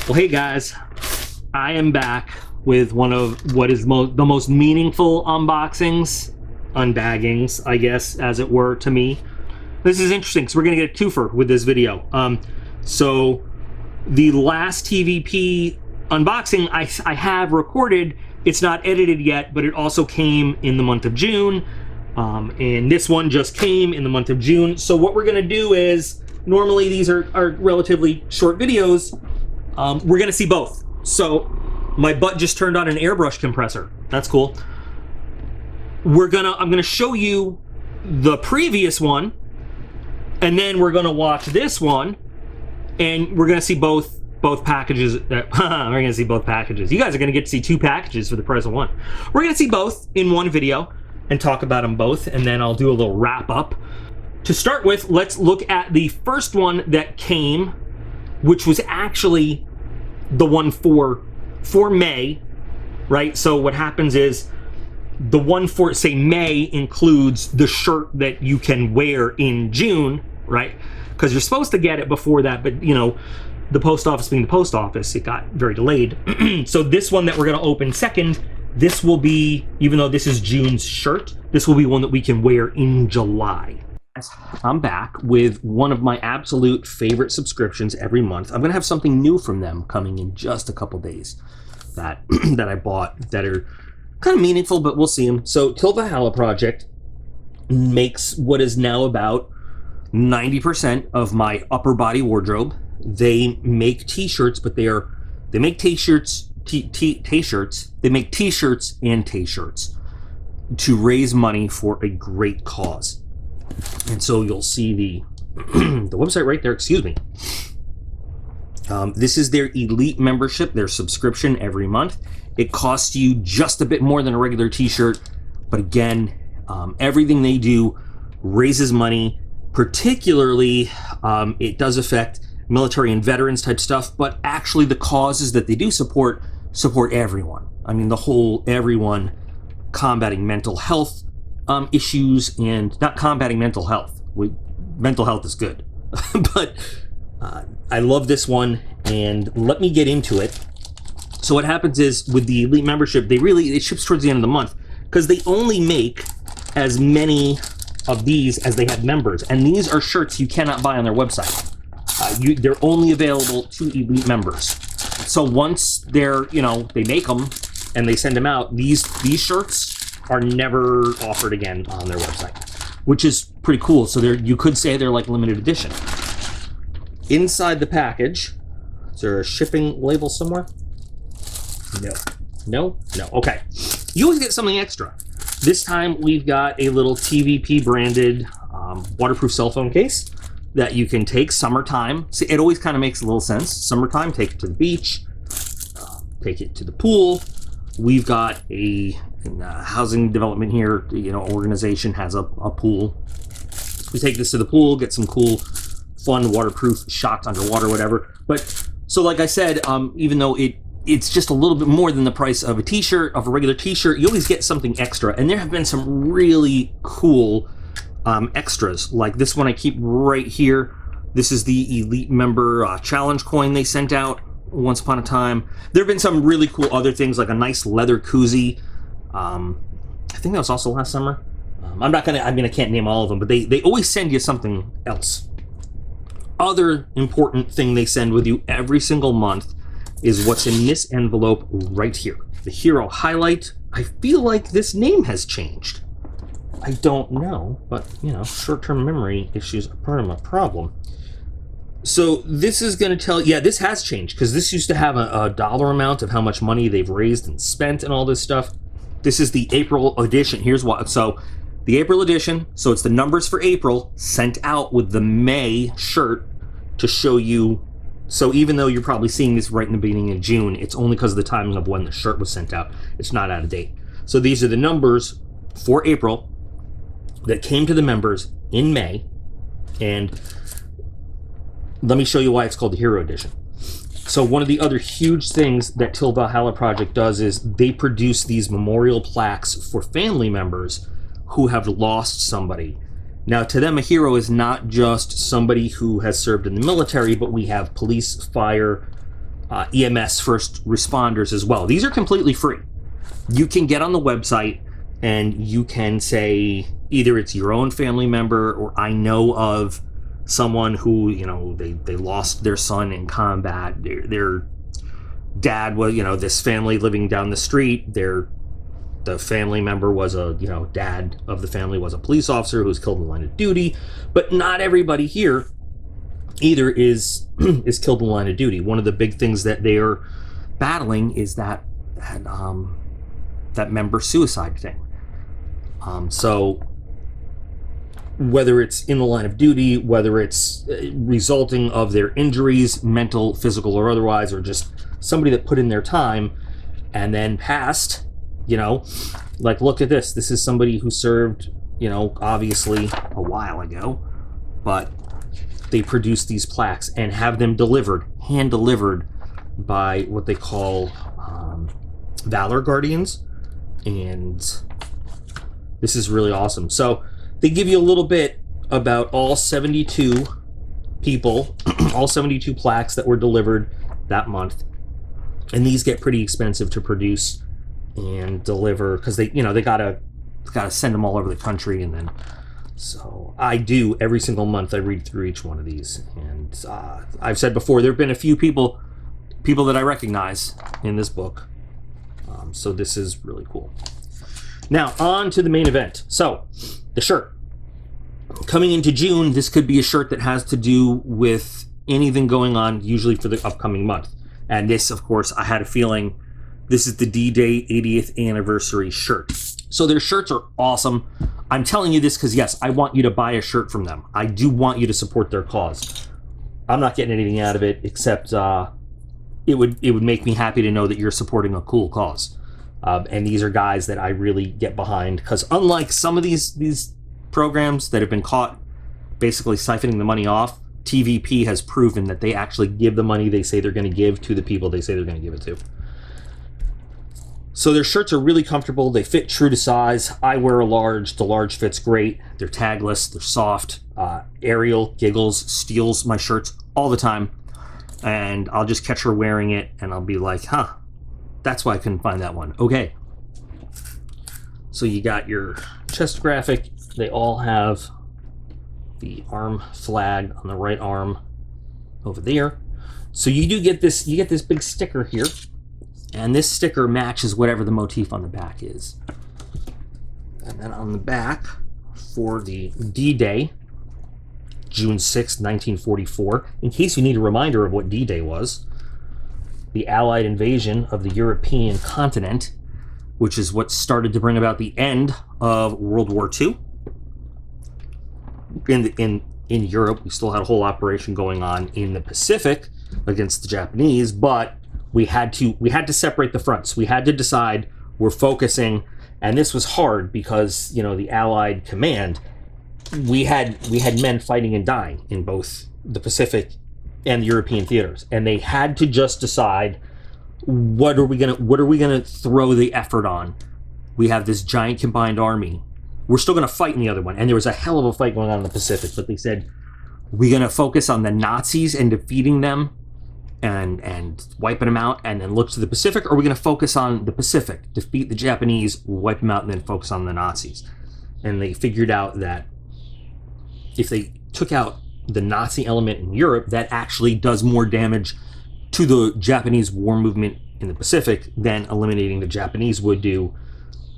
Well, hey guys, I am back with one of what is the most meaningful unboxings, unbaggings, I guess, as it were, to me. This is interesting because we're going to get a twofer with this video. So the last TVP unboxing I have recorded, it's not edited yet, but it also came in the month of June. And this one just came in the month of June. So what we're going to do is, normally these are relatively short videos. We're gonna see both. So my butt just turned on an airbrush compressor. That's cool. I'm gonna show you the previous one, and then we're gonna watch this one, and we're gonna see both packages. We're gonna see both packages. You guys are gonna get to see two packages for the price of one. We're gonna see both in one video and talk about them both, and then I'll do a little wrap up. To start with, let's look at the first one that came, which was actually the one for May, right? So what happens is the one for, say, May includes the shirt that you can wear in June, right? Because you're supposed to get it before that, but you know, the post office being the post office, it got very delayed. So this one that we're gonna open second, this will be, even though this is June's shirt, this will be one that we can wear in July. I'm back with one of my absolute favorite subscriptions every month. I'm gonna have something new from them coming in just a couple days that that I bought that are kind of meaningful, but we'll see them. So Valhalla project makes what is now about 90% of my upper body wardrobe. They make t-shirts, but they make t-shirts, they make t-shirts and t-shirts to raise money for a great cause. And so you'll see the the website right there, excuse me. This is their elite membership, their subscription every month. It costs you just a bit more than a regular t-shirt, but again, everything they do raises money. Particularly, it does affect military and veterans type stuff, but actually the causes that they do support everyone. I mean, the whole everyone, combating mental health issues, and not combating mental health. Mental health is good. But I love this one, and let me get into it. So what happens is, with the elite membership, it ships towards the end of the month, because they only make as many of these as they have members, and these are shirts you cannot buy on their website. They're only available to elite members. So once they make them and they send them out, these shirts are never offered again on their website, which is pretty cool. So you could say they're like limited edition. Inside the package, is there a shipping label somewhere? No. Okay. You always get something extra. This time we've got a little TVP branded waterproof cell phone case that you can take summertime. See, it always kind of makes a little sense. Summertime, take it to the beach, take it to the pool. We've got a housing development here, organization has a pool. We take this to the pool, get some cool, fun, waterproof shots underwater, whatever. But so, like I said, even though it's just a little bit more than the price of a t-shirt, of a regular t-shirt, you always get something extra. And there have been some really cool extras, like this one I keep right here. This is the elite member challenge coin they sent out once upon a time. There have been some really cool other things, like a nice leather koozie. I think that was also last summer. I can't name all of them, but they always send you something else. Other important thing they send with you every single month is what's in this envelope right here. The Hero Highlight. I feel like this name has changed. I don't know, but short-term memory issues are part of my problem. So this is going to tell, this has changed, because this used to have a dollar amount of how much money they've raised and spent and all this stuff. This is the April edition. Here's what. So the April edition, so it's the numbers for April sent out with the May shirt to show you. So even though you're probably seeing this right in the beginning of June, it's only because of the timing of when the shirt was sent out. It's not out of date. So these are the numbers for April that came to the members in May. And let me show you why it's called the Hero Edition. So one of the other huge things that Valhalla project does is they produce these memorial plaques for family members who have lost somebody. Now, to them, a hero is not just somebody who has served in the military, but we have police, fire, EMS first responders as well. These are completely free. You can get on the website and you can say either it's your own family member, or I know of someone who, they lost their son in combat. Their dad was, this family living down the street, the family member was dad of the family was a police officer who was killed in the line of duty. But not everybody here either is killed in the line of duty. One of the big things that they are battling is that member suicide thing. So whether it's in the line of duty, whether it's resulting of their injuries, mental, physical, or otherwise, or just somebody that put in their time and then passed, like, look at this. This is somebody who served, obviously a while ago, but they produce these plaques and have them hand delivered by what they call Valor Guardians. And this is really awesome. So they give you a little bit about all 72 people, all 72 plaques that were delivered that month. And these get pretty expensive to produce and deliver because they gotta send them all over the country. And then, so I do every single month, I read through each one of these. And I've said before, there have been a few people that I recognize in this book. So this is really cool. Now, on to the main event. So, the shirt. Coming into June, this could be a shirt that has to do with anything going on, usually for the upcoming month. And this, of course, I had a feeling this is the D-Day 80th anniversary shirt. So their shirts are awesome. I'm telling you this because, yes, I want you to buy a shirt from them. I do want you to support their cause. I'm not getting anything out of it except it would make me happy to know that you're supporting a cool cause. And these are guys that I really get behind, because unlike some of these programs that have been caught basically siphoning the money off, TVP has proven that they actually give the money they say they're going to give to the people they say they're going to give it to. So their shirts are really comfortable. They fit true to size. I wear a large. The large fits great. They're tagless. They're soft. Ariel giggles, steals my shirts all the time. And I'll just catch her wearing it, and I'll be like, huh, that's why I couldn't find that one. Okay. So you got your chest graphic. They all have the arm flag on the right arm over there. So you do get this, you get this big sticker here, and this sticker matches whatever the motif on the back is. And then on the back, for the D-Day, June 6, 1944, in case you need a reminder of what D-Day was, the Allied invasion of the European continent, which is what started to bring about the end of World War II. In Europe, we still had a whole operation going on in the Pacific against the Japanese, but we had to separate the fronts. We had to decide we're focusing, and this was hard because, you know, the Allied command, we had men fighting and dying in both the Pacific and the European theaters, and they had to just decide what are we gonna throw the effort on. We have this giant combined army. We're still gonna fight in the other one, and there was a hell of a fight going on in the Pacific. But they said we're gonna focus on the Nazis and defeating them and wiping them out, and then look to the Pacific, or are we gonna focus on the Pacific, defeat the Japanese, wipe them out, and then focus on the Nazis? And they figured out that if they took out the Nazi element in Europe, that actually does more damage to the Japanese war movement in the Pacific than eliminating the Japanese would do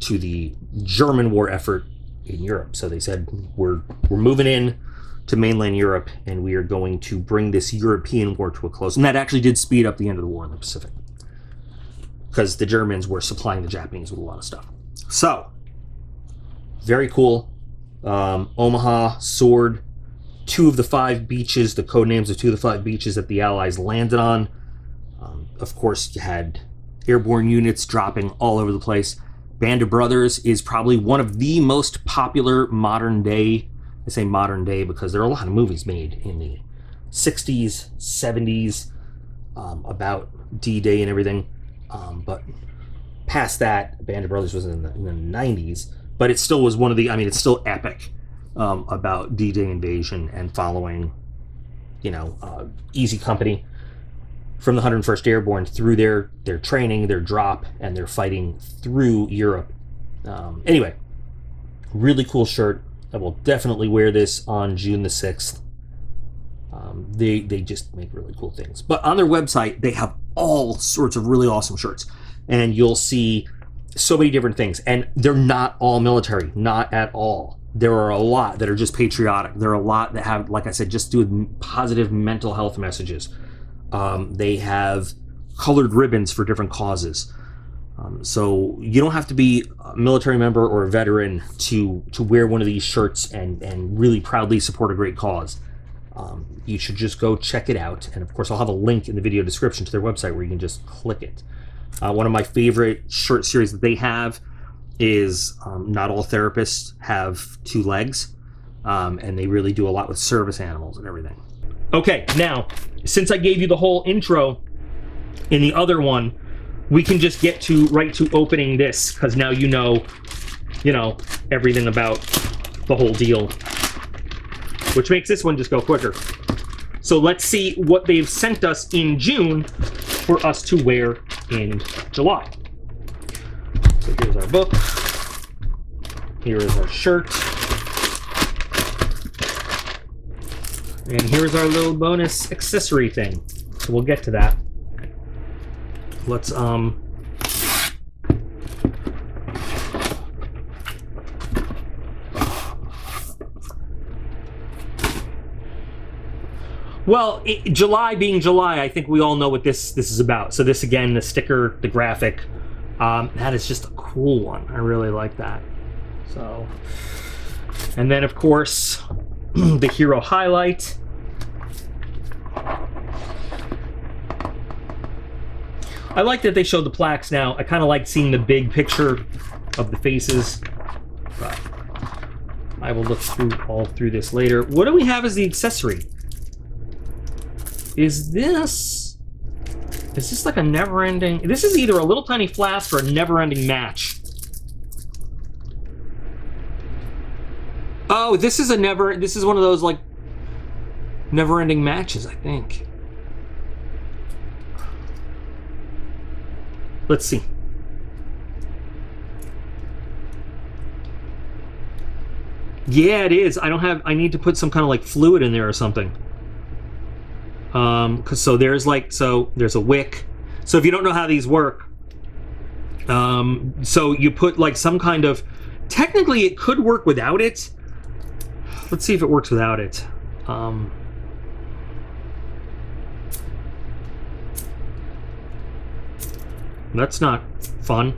to the German war effort in Europe. So they said, we're moving in to mainland Europe, and we are going to bring this European war to a close. And that actually did speed up the end of the war in the Pacific, because the Germans were supplying the Japanese with a lot of stuff. So, very cool. Omaha, Sword, 2 of the 5 beaches, the code names of 2 of the 5 beaches that the Allies landed on. Of course, you had airborne units dropping all over the place. Band of Brothers is probably one of the most popular modern day, I say modern day because there are a lot of movies made in the 60s, 70s about D-Day and everything. But past that, Band of Brothers was in the 90s, but it still was one of the, I mean, it's still epic. About D-Day invasion and following, Easy Company. from the 101st Airborne through their training, their drop, and their fighting through Europe. Anyway, really cool shirt. I will definitely wear this on June the 6th. They just make really cool things. But on their website, they have all sorts of really awesome shirts. And you'll see so many different things. And they're not all military, not at all. There are a lot that are just patriotic. There are a lot that have, like I said, just do positive mental health messages. They have colored ribbons for different causes. So you don't have to be a military member or a veteran to wear one of these shirts and really proudly support a great cause. You should just go check it out. And of course, I'll have a link in the video description to their website where you can just click it. One of my favorite shirt series that they have is Not All Therapists Have Two Legs. And they really do a lot with service animals and everything. Okay, now, since I gave you the whole intro in the other one, we can just get right to opening this, because now you know everything about the whole deal, which makes this one just go quicker. So let's see what they've sent us in June for us to wear in July. So here's our book. Here is our shirt. And here's our little bonus accessory thing. So we'll get to that. Let's well, July being July, I think we all know what this is about. So this, again, the sticker, the graphic, that is just a cool one. I really like that. So, and then of course the hero highlight. I like that they showed the plaques now. I kind of like seeing the big picture of the faces, but I will look through this later. What do we have as the accessory? Is this like a never-ending? This is either a little tiny flask or a never-ending match. Oh, this is one of those like never-ending matches, I think. Let's see. Yeah, it is. I need to put some kind of like fluid in there or something. There's a wick. So if you don't know how these work, so you put like some kind of, technically it could work without it. Let's see if it works without it. That's not fun.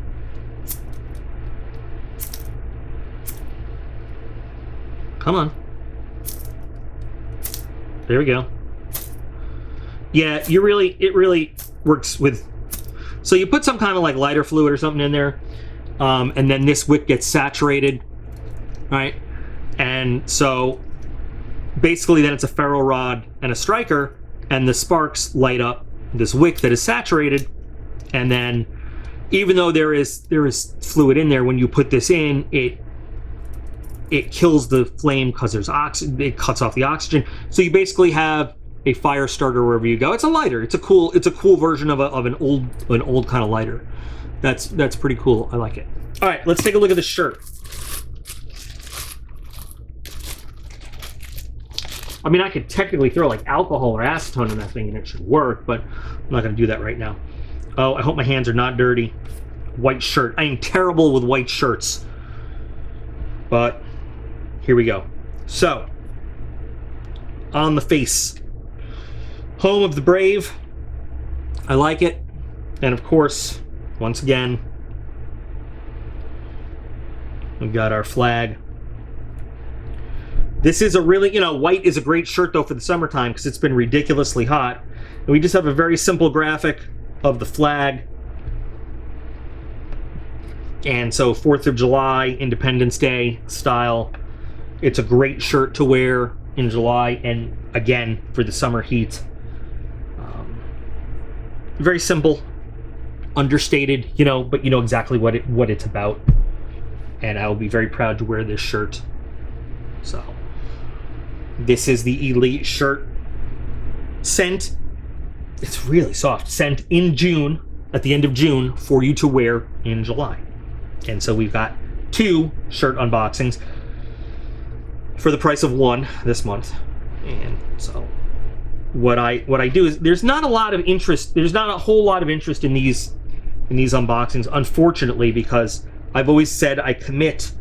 Come on. There we go. Yeah, it really works with, so you put some kind of like lighter fluid or something in there, and then this wick gets saturated, right? And so basically then it's a ferro rod and a striker, and the sparks light up this wick that is saturated, and then even though there is fluid in there, when you put this in, it kills the flame because there's oxygen. It cuts off the oxygen, so you basically have a fire starter wherever you go. It's a lighter. It's a cool version of an old kind of lighter. That's pretty cool. I like it. All right, let's take a look at the shirt. I mean, I could technically throw like alcohol or acetone in that thing and it should work, but I'm not going to do that right now. Oh, I hope my hands are not dirty. White shirt. I am terrible with white shirts. But here we go. So, on the face. Home of the brave. I like it. And of course, once again, we've got our flag. This is a really, white is a great shirt though for the summertime because it's been ridiculously hot. And we just have a very simple graphic of the flag. And so 4th of July, Independence Day style. It's a great shirt to wear in July and again for the summer heat. Very simple, understated, but you know exactly what it's about. And I will be very proud to wear this shirt. So this is the Elite shirt sent It's really soft. Sent in June, at the end of June, for you to wear in July. And so we've got 2 shirt unboxings for the price of 1 this month. And so what I do is, there's not a lot of interest. There's not a whole lot of interest in these unboxings, unfortunately, because I've always said I commit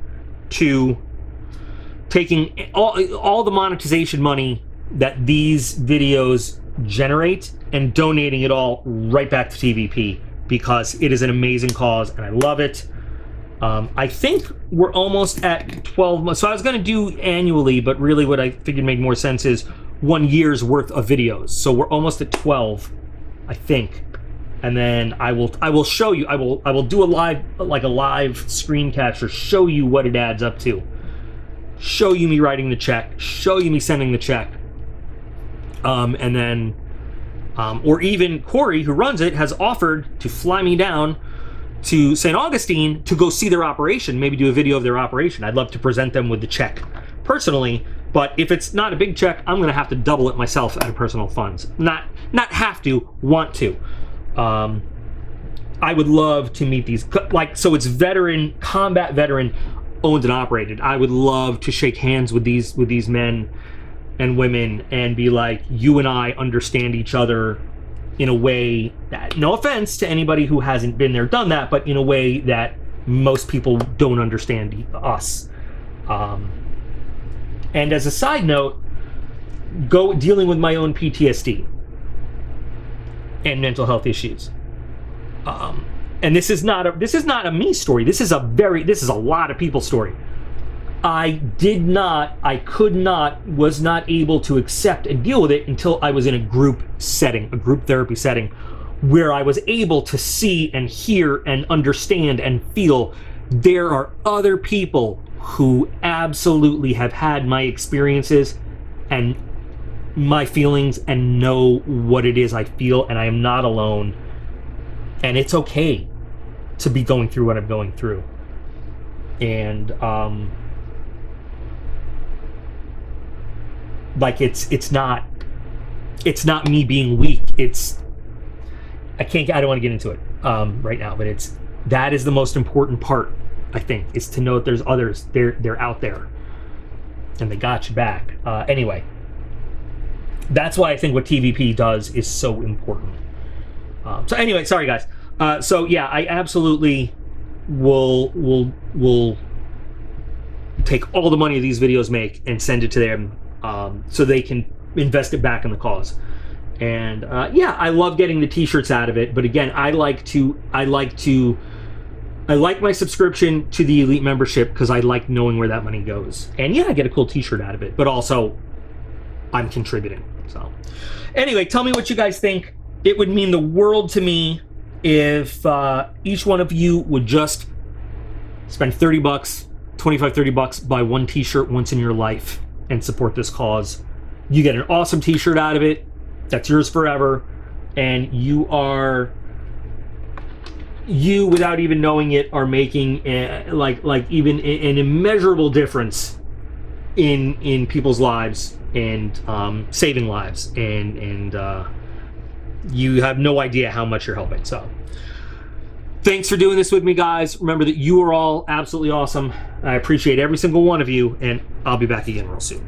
to taking all the monetization money that these videos generate and donating it all right back to TVP, because it is an amazing cause and I love it. I think we're almost at 12 months. So I was going to do annually, but really what I figured made more sense is 1 year's worth of videos. So we're almost at 12, I think. And then I will show you. I will do a live screen capture, show you what it adds up to. Show you me writing the check, show you me sending the check. And then or even Corey, who runs it, has offered to fly me down to St. Augustine to go see their operation, maybe do a video of their operation. I'd love to present them with the check personally, but if it's not a big check, I'm going to have to double it myself out of personal funds. Not have to, want to. I would love to meet these, so it's combat veteran owned and operated. I would love to shake hands with these men and women and be like, you and I understand each other in a way that, no offense to anybody who hasn't been there, done that, but in a way that most people don't understand us. And as a side note, dealing with my own PTSD and mental health issues. And this is not a me story. This is a lot of people's story. I was not able to accept and deal with it until I was in a group setting, a group therapy setting, where I was able to see and hear and understand and feel there are other people who absolutely have had my experiences and my feelings and know what it is I feel, and I am not alone. And it's okay to be going through what I'm going through. And it's not me being weak. I don't want to get into it right now, but that is the most important part, I think, is to know that there's others. They're out there and they got you back. Anyway, that's why I think what TVP does is so important. So anyway, sorry guys. So yeah, I absolutely will take all the money these videos make and send it to them, so they can invest it back in the cause. And yeah, I love getting the t-shirts out of it, but again, I like my subscription to the elite membership because I like knowing where that money goes. And yeah, I get a cool t-shirt out of it, but also I'm contributing. So anyway, tell me what you guys think. It would mean the world to me if each one of you would just spend $30, $25-30, buy one t-shirt once in your life and support this cause. You get an awesome t-shirt out of it that's yours forever, and you without even knowing it are making even an immeasurable difference in people's lives and saving lives, and you have no idea how much you're helping. So thanks for doing this with me, guys. Remember that you are all absolutely awesome. I appreciate every single one of you, and I'll be back again real soon.